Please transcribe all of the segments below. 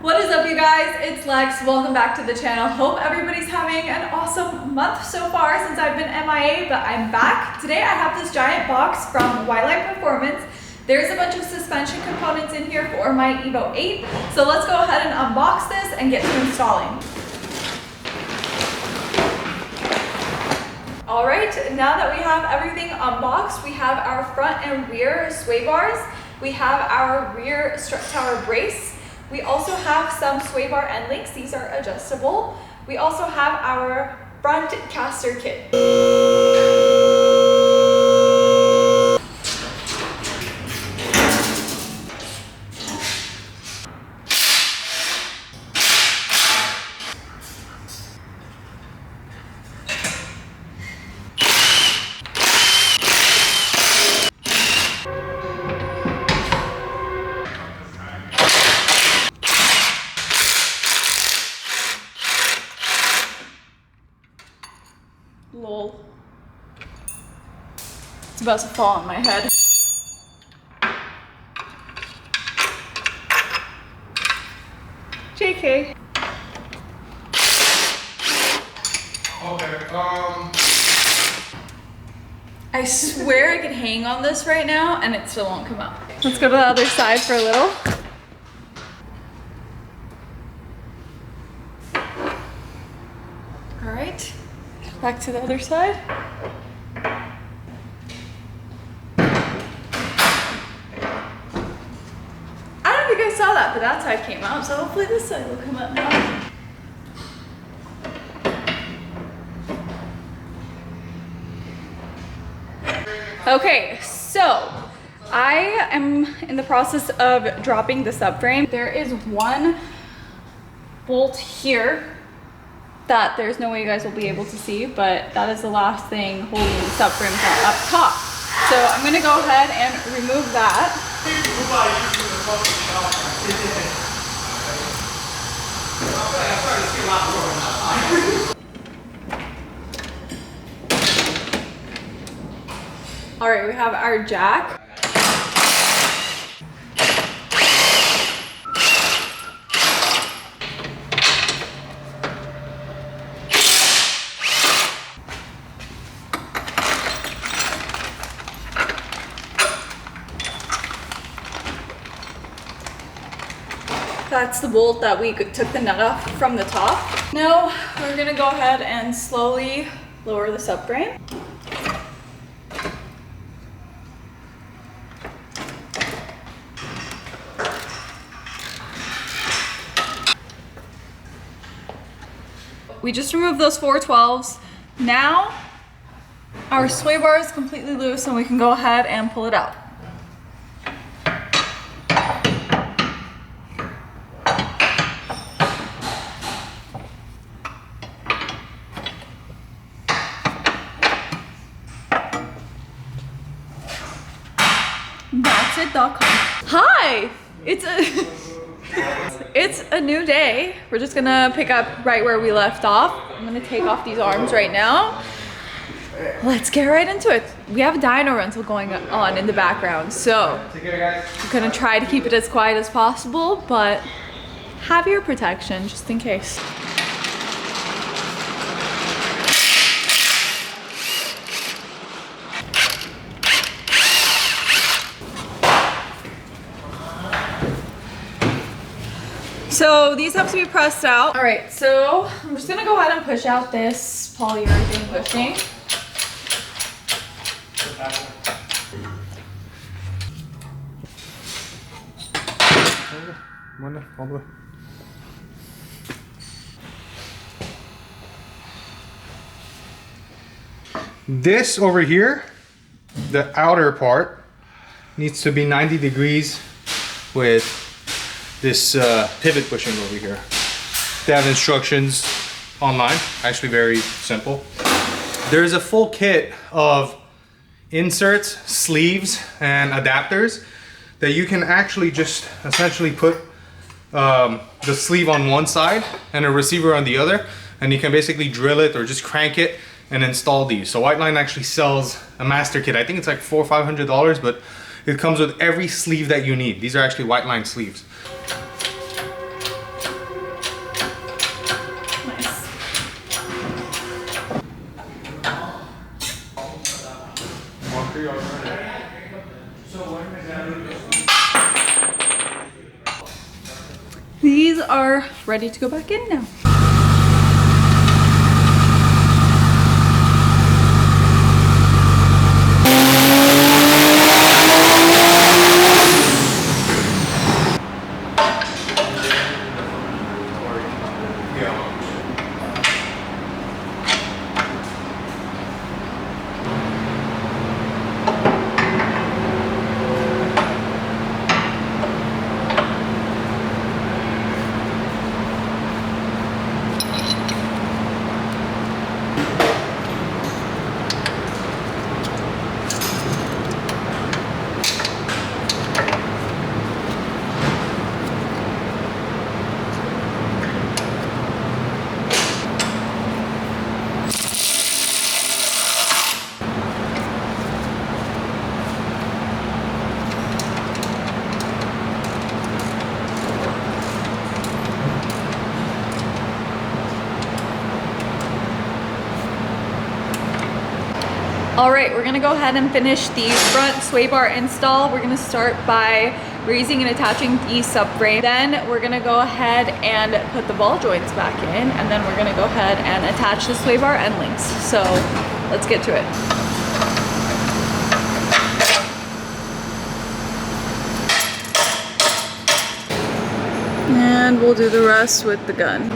What is up, you guys? It's Lex. Welcome back to the channel. Hope everybody's having an awesome month so far since I've been MIA, but I'm back. Today I have this giant box from Whiteline Performance. There's a bunch of suspension components in here for my Evo 8. So let's go ahead and unbox this and get to installing. All right, now that we have everything unboxed, we have our front and rear sway bars. We have our rear strut tower brace. We also have some sway bar end links. These are adjustable. We also have our front caster kit. Lol. It's about to fall on my head. JK. Okay, I swear I could hang on this right now and it still won't come out. Let's go to the other side for a little. All right. Back to the other side. I don't think I saw that, but that side came out, so hopefully this side will come up now. Okay, so I am in the process of dropping the subframe. There is one bolt here that there's no way you guys will be able to see, but that is the last thing holding the subframe up top. So I'm gonna go ahead and remove that. All right, we have our jack. That's the bolt that we took the nut off from the top. Now we're gonna go ahead and slowly lower the subframe. We just removed those 412s. Now our sway bar is completely loose and we can go ahead and pull it out. That's.com. Hi! It's a new day. We're just gonna pick up right where we left off. I'm gonna take off these arms right now. Let's get right into it. We have a dyno rental going on in the background, so I'm gonna try to keep it as quiet as possible, but have your protection just in case. So these have to be pressed out. All right, so I'm just gonna go ahead and push out this polyurethane bushing. this over here, the outer part, needs to be 90 degrees with this pivot bushing over here. They have instructions online, actually very simple. There's a full kit of inserts, sleeves, and adapters that you can actually just essentially put the sleeve on one side and a receiver on the other, and you can basically drill it or just crank it and install these. So Whiteline actually sells a master kit. I think it's like $400 or $500, but it comes with every sleeve that you need. These are actually Whiteline sleeves. These are ready to go back in now. All right, we're gonna go ahead and finish the front sway bar install. We're gonna start by raising and attaching the subframe. Then we're gonna go ahead and put the ball joints back in, and then we're gonna go ahead and attach the sway bar end links. So let's get to it. And we'll do the rest with the gun.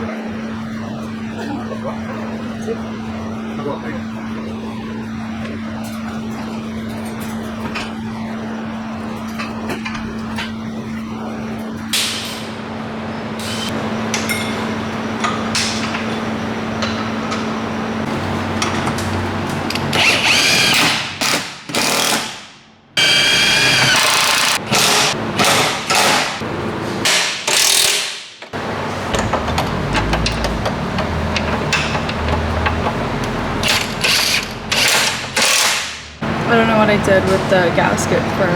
I don't know what I did with the gasket for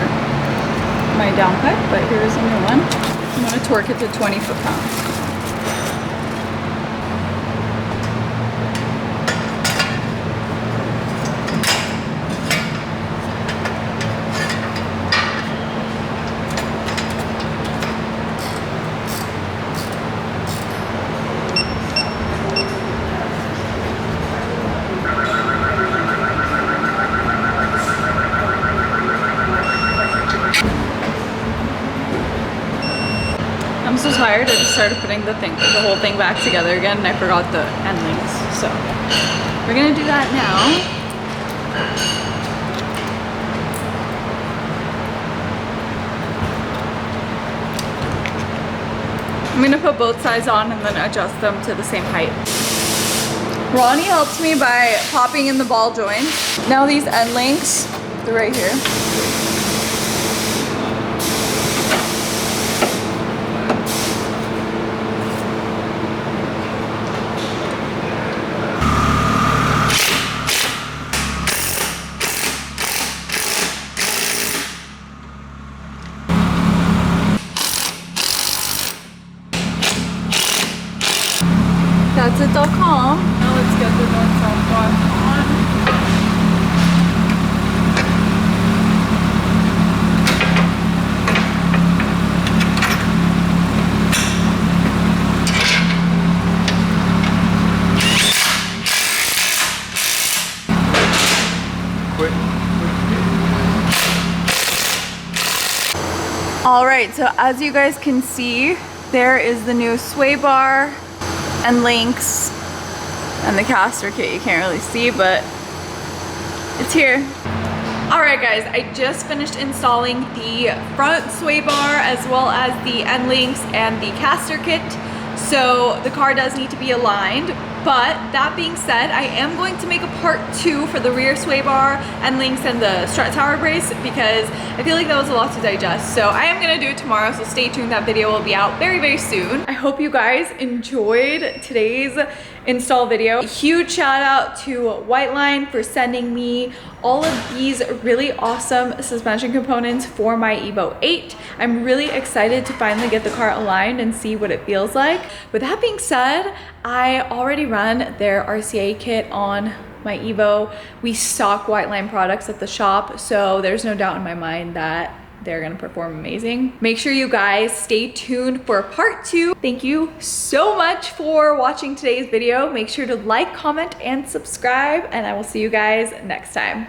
my downpipe, but here's a new one. I'm gonna torque it to 20 foot-pounds. I'm so tired, I just started putting the whole thing back together again, and I forgot the end links. So we're gonna do that now. I'm gonna put both sides on and then adjust them to the same height. Ronnie helps me by popping in the ball joints. Now these end links, they're right here. That's it, they'll calm. Now let's get the north-south bar on. All right, so as you guys can see, there is the new sway bar and links and the caster kit. You can't really see, but it's here. All right guys, I just finished installing the front sway bar as well as the end links and the caster kit. So the car does need to be aligned, but that being said, I am going to make a part 2 for the rear sway bar, end links, and the strut tower brace because I feel like that was a lot to digest. So I am gonna do it tomorrow, so stay tuned. That video will be out very, very soon. I hope you guys enjoyed today's install video. A huge shout out to Whiteline for sending me all of these really awesome suspension components for my Evo 8. I'm really excited to finally get the car aligned and see what it feels like. With that being said, I already run their RCA kit on my Evo. We stock Whiteline products at the shop, so there's no doubt in my mind that they're gonna perform amazing. Make sure you guys stay tuned for part 2. Thank you so much for watching today's video. Make sure to like, comment, and subscribe, and I will see you guys next time.